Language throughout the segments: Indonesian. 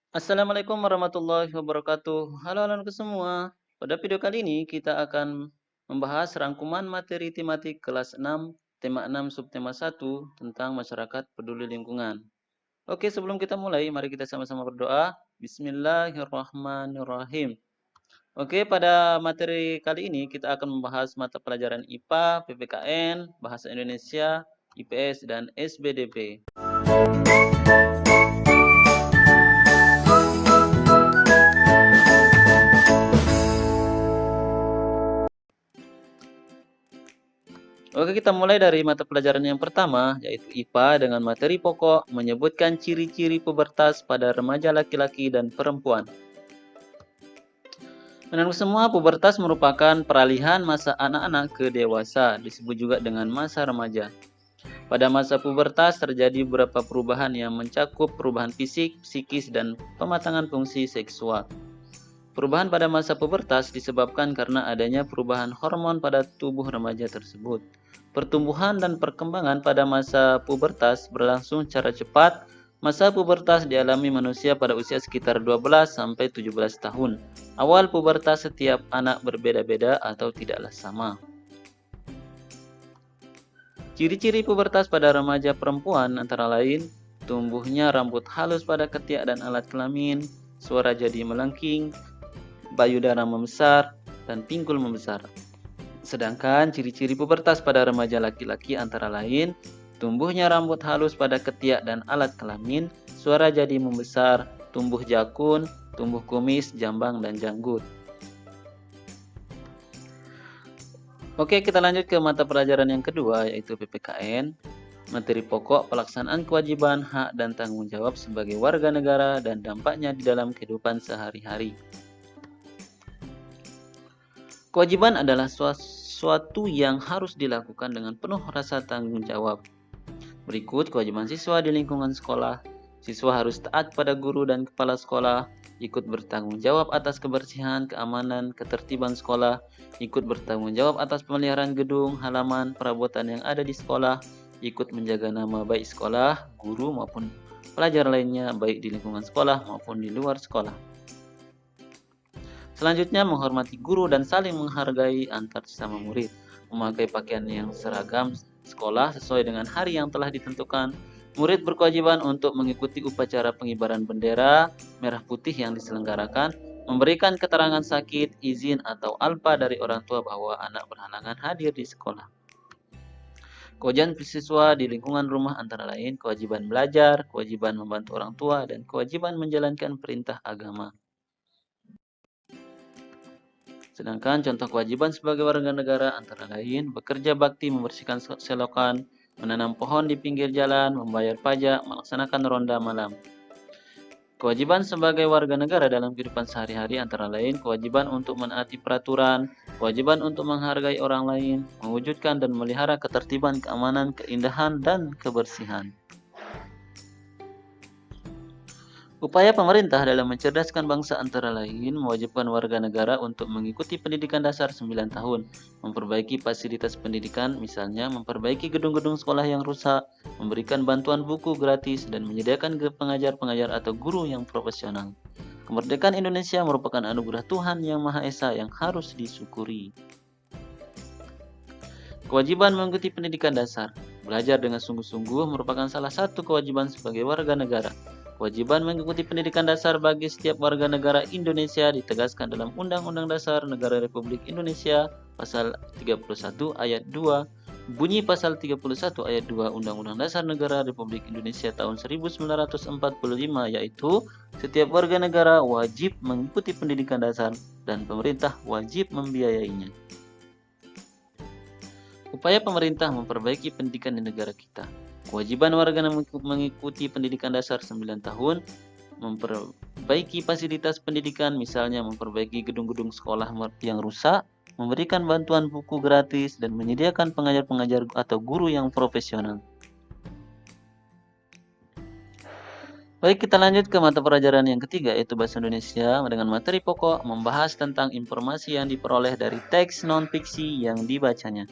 Assalamualaikum warahmatullahi wabarakatuh. Halo halo semua. Pada video kali ini kita akan membahas rangkuman materi tematik kelas 6, tema 6 subtema 1 tentang masyarakat peduli lingkungan. Oke, sebelum kita mulai, mari kita sama-sama berdoa. Bismillahirrahmanirrahim. Oke, pada materi kali ini kita akan membahas mata pelajaran IPA, PPKN, Bahasa Indonesia, IPS, dan SBDP. Oke, kita mulai dari mata pelajaran yang pertama, yaitu IPA dengan materi pokok menyebutkan ciri-ciri pubertas pada remaja laki-laki dan perempuan. Menurut semua, pubertas merupakan peralihan masa anak-anak ke dewasa, disebut juga dengan masa remaja. Pada masa pubertas terjadi beberapa perubahan yang mencakup perubahan fisik, psikis, dan pematangan fungsi seksual. Perubahan pada masa pubertas disebabkan karena adanya perubahan hormon pada tubuh remaja tersebut. Pertumbuhan dan perkembangan pada masa pubertas berlangsung secara cepat. Masa pubertas dialami manusia pada usia sekitar 12 sampai 17 tahun. Awal pubertas setiap anak berbeda-beda atau tidaklah sama. Ciri-ciri pubertas pada remaja perempuan antara lain tumbuhnya rambut halus pada ketiak dan alat kelamin, suara jadi melengking, payudara membesar, dan pinggul membesar. Sedangkan ciri-ciri pubertas pada remaja laki-laki antara lain tumbuhnya rambut halus pada ketiak dan alat kelamin, suara jadi membesar, tumbuh jakun, tumbuh kumis, jambang, dan janggut. Oke, kita lanjut ke mata pelajaran yang kedua, yaitu PPKN. Materi pokok pelaksanaan kewajiban, hak, dan tanggung jawab sebagai warga negara dan dampaknya di dalam kehidupan sehari-hari. Kewajiban adalah sesuatu yang harus dilakukan dengan penuh rasa tanggung jawab. Berikut kewajiban siswa di lingkungan sekolah. Siswa harus taat pada guru dan kepala sekolah, ikut bertanggung jawab atas kebersihan, keamanan, ketertiban sekolah, ikut bertanggung jawab atas pemeliharaan gedung, halaman, perabotan yang ada di sekolah, ikut menjaga nama baik sekolah, guru maupun pelajar lainnya baik di lingkungan sekolah maupun di luar sekolah. Selanjutnya, menghormati guru dan saling menghargai antar sesama murid. Memakai pakaian yang seragam sekolah sesuai dengan hari yang telah ditentukan. Murid berkewajiban untuk mengikuti upacara pengibaran bendera merah putih yang diselenggarakan, memberikan keterangan sakit, izin, atau alpa dari orang tua bahwa anak berhalangan hadir di sekolah. Kewajiban siswa di lingkungan rumah antara lain kewajiban belajar, kewajiban membantu orang tua, dan kewajiban menjalankan perintah agama. Sedangkan contoh kewajiban sebagai warga negara antara lain bekerja bakti membersihkan selokan, menanam pohon di pinggir jalan, membayar pajak, melaksanakan ronda malam. Kewajiban sebagai warga negara dalam kehidupan sehari-hari antara lain kewajiban untuk menaati peraturan, kewajiban untuk menghargai orang lain, mewujudkan dan memelihara ketertiban, keamanan, keindahan, dan kebersihan. Upaya pemerintah dalam mencerdaskan bangsa antara lain mewajibkan warga negara untuk mengikuti pendidikan dasar 9 tahun, memperbaiki fasilitas pendidikan, misalnya memperbaiki gedung-gedung sekolah yang rusak, memberikan bantuan buku gratis, dan menyediakan pengajar-pengajar atau guru yang profesional. Kemerdekaan Indonesia merupakan anugerah Tuhan Yang Maha Esa yang harus disyukuri. Kewajiban mengikuti pendidikan dasar. Belajar dengan sungguh-sungguh merupakan salah satu kewajiban sebagai warga negara. Kewajiban mengikuti pendidikan dasar bagi setiap warga negara Indonesia ditegaskan dalam Undang-Undang Dasar Negara Republik Indonesia Pasal 31 Ayat 2, bunyi Pasal 31 Ayat 2 Undang-Undang Dasar Negara Republik Indonesia tahun 1945, yaitu setiap warga negara wajib mengikuti pendidikan dasar dan pemerintah wajib membiayainya. Upaya pemerintah memperbaiki pendidikan di negara kita. Kewajiban warga mengikuti pendidikan dasar 9 tahun, memperbaiki fasilitas pendidikan, misalnya memperbaiki gedung-gedung sekolah yang rusak, memberikan bantuan buku gratis, dan menyediakan pengajar-pengajar atau guru yang profesional. Baik, kita lanjut ke mata pelajaran yang ketiga, yaitu Bahasa Indonesia dengan materi pokok membahas tentang informasi yang diperoleh dari teks non-fiksi yang dibacanya.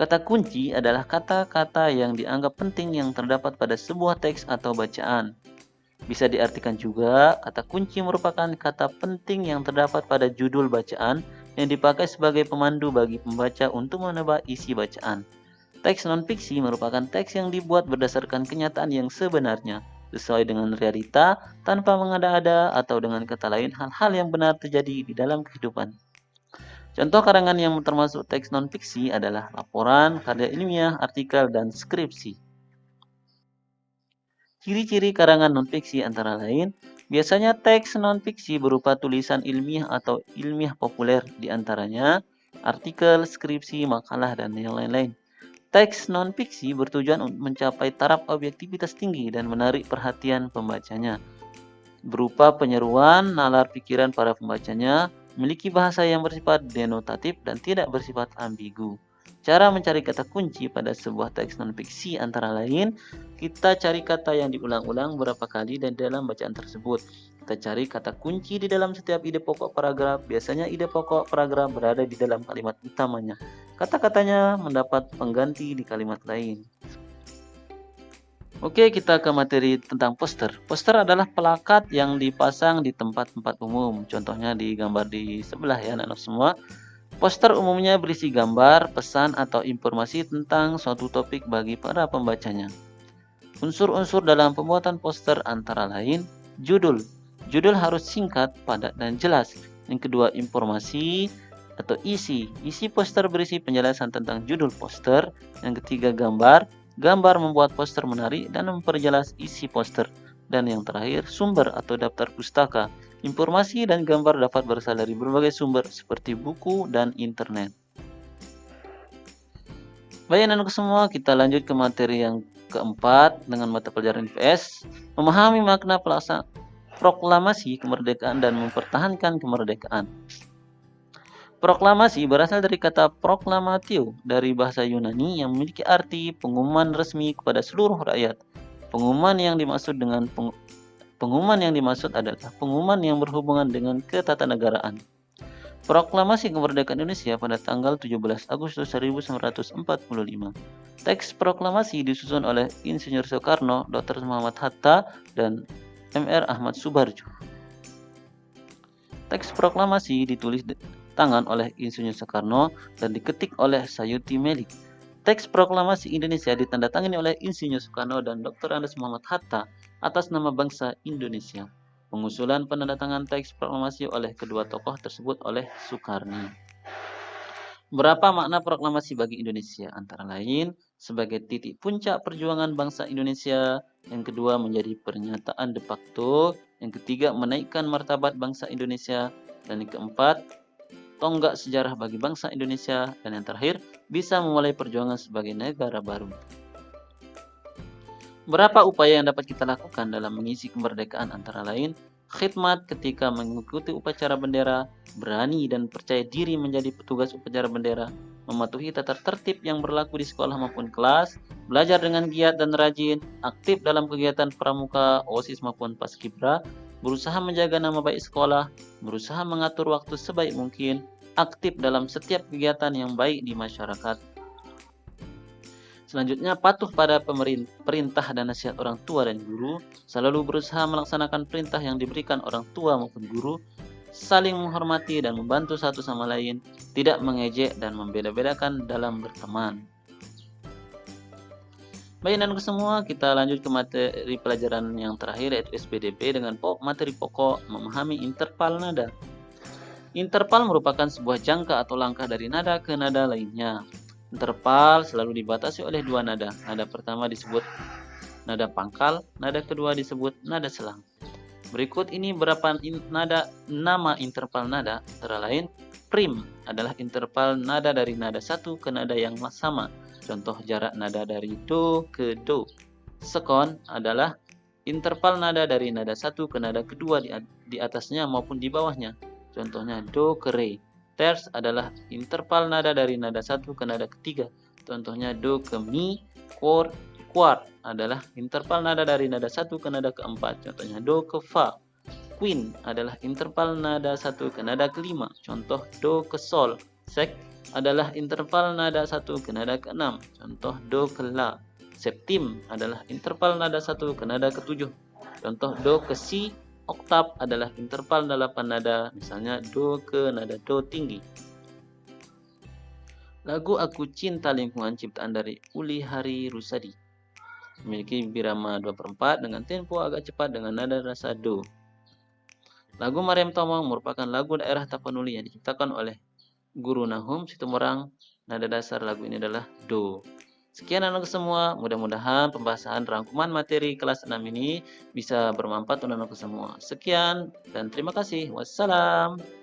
Kata kunci adalah kata-kata yang dianggap penting yang terdapat pada sebuah teks atau bacaan. Bisa diartikan juga, kata kunci merupakan kata penting yang terdapat pada judul bacaan yang dipakai sebagai pemandu bagi pembaca untuk menebak isi bacaan. Teks non-fiksi merupakan teks yang dibuat berdasarkan kenyataan yang sebenarnya, sesuai dengan realita, tanpa mengada-ada atau dengan kata lain hal-hal yang benar terjadi di dalam kehidupan. Contoh karangan yang termasuk teks non-fiksi adalah laporan, karya ilmiah, artikel, dan skripsi. Ciri-ciri karangan non-fiksi antara lain, biasanya teks non-fiksi berupa tulisan ilmiah atau ilmiah populer, diantaranya artikel, skripsi, makalah, dan yang lain-lain. Teks non-fiksi bertujuan untuk mencapai taraf objektivitas tinggi dan menarik perhatian pembacanya. Berupa penyeruan, nalar pikiran para pembacanya, memiliki bahasa yang bersifat denotatif dan tidak bersifat ambigu. Cara mencari kata kunci pada sebuah teks non-fiksi antara lain, kita cari kata yang diulang-ulang beberapa kali dan dalam bacaan tersebut. Kita cari kata kunci di dalam setiap ide pokok paragraf. Biasanya ide pokok paragraf berada di dalam kalimat utamanya. Kata-katanya mendapat pengganti di kalimat lain. Oke, kita ke materi tentang poster. Poster adalah plakat yang dipasang di tempat-tempat umum. Contohnya di gambar di sebelah ya anak-anak semua. Poster umumnya berisi gambar, pesan, atau informasi tentang suatu topik bagi para pembacanya. Unsur-unsur dalam pembuatan poster antara lain judul. Judul harus singkat, padat, dan jelas. Yang kedua, informasi atau isi. Isi poster berisi penjelasan tentang judul poster. Yang ketiga, gambar. Gambar membuat poster menarik dan memperjelas isi poster. Dan yang terakhir, sumber atau daftar pustaka. Informasi dan gambar dapat berasal dari berbagai sumber seperti buku dan internet. Baik anak-anak semua, kita lanjut ke materi yang keempat dengan mata pelajaran IPS. Memahami makna proklamasi kemerdekaan dan mempertahankan kemerdekaan. Proklamasi berasal dari kata proklamatio dari bahasa Yunani yang memiliki arti pengumuman resmi kepada seluruh rakyat. Pengumuman yang dimaksud adalah pengumuman yang berhubungan dengan ketatanegaraan. Proklamasi kemerdekaan Indonesia pada tanggal 17 Agustus 1945. Teks proklamasi disusun oleh Insinyur Soekarno, Dr. Muhammad Hatta, dan Mr. Ahmad Subarjo. Teks proklamasi ditulis tangan oleh Insinyur Soekarno dan diketik oleh Sayuti Melik. Teks proklamasi Indonesia ditandatangani oleh Insinyur Soekarno dan Dr. Andes Muhammad Hatta atas nama bangsa Indonesia. Pengusulan penandatangan teks proklamasi oleh kedua tokoh tersebut oleh Soekarno. Berapa makna proklamasi bagi Indonesia? Antara lain, sebagai titik puncak perjuangan bangsa Indonesia. Yang kedua, menjadi pernyataan de facto. Yang ketiga, menaikkan martabat bangsa Indonesia. Dan yang keempat, tonggak sejarah bagi bangsa Indonesia. Dan yang terakhir, bisa memulai perjuangan sebagai negara baru. Berapa upaya yang dapat kita lakukan dalam mengisi kemerdekaan? Antara lain, khidmat ketika mengikuti upacara bendera, berani dan percaya diri menjadi petugas upacara bendera, mematuhi tata tertib yang berlaku di sekolah maupun kelas, belajar dengan giat dan rajin, aktif dalam kegiatan pramuka, OSIS maupun Paskibra, berusaha menjaga nama baik sekolah, berusaha mengatur waktu sebaik mungkin, aktif dalam setiap kegiatan yang baik di masyarakat. Selanjutnya, patuh pada perintah dan nasihat orang tua dan guru, selalu berusaha melaksanakan perintah yang diberikan orang tua maupun guru, saling menghormati dan membantu satu sama lain, tidak mengejek dan membeda-bedakan dalam berteman. Baik anak semua, kita lanjut ke materi pelajaran yang terakhir yaitu SPDP dengan materi pokok memahami interval nada. Interval merupakan sebuah jangka atau langkah dari nada ke nada lainnya. Interval selalu dibatasi oleh dua nada. Nada pertama disebut nada pangkal, nada kedua disebut nada selang. Berikut ini beberapa nama interval nada, antara lain prim adalah interval nada dari nada satu ke nada yang sama. Contoh jarak nada dari do ke do. Sekon adalah interval nada dari nada satu ke nada kedua di atasnya maupun di bawahnya. Contohnya do ke re. Terce adalah interval nada dari nada satu ke nada ketiga. Contohnya do ke mi. Quart adalah interval nada dari nada satu ke nada keempat. Contohnya do ke fa. Quin adalah interval nada satu ke nada kelima. Contoh do ke sol. Sec adalah interval nada satu ke nada keenam. Contoh do ke la. Septim adalah interval nada satu ke nada ketujuh. Contoh do ke si oktav adalah interval 8 nada, misalnya do ke nada do tinggi. Lagu Aku Cinta Lingkungan ciptaan dari Uli Hari Rusadi memiliki birama 2/4 dengan tempo agak cepat dengan nada rasa do. Lagu Mariam Tomang merupakan lagu daerah Tapanuli yang diciptakan oleh Guru Nahum Situmorang. Nada dasar lagu ini adalah do. Sekian anak semua, mudah-mudahan pembahasan rangkuman materi kelas 6 ini bisa bermanfaat untuk anak semua. Sekian dan terima kasih. Wassalam.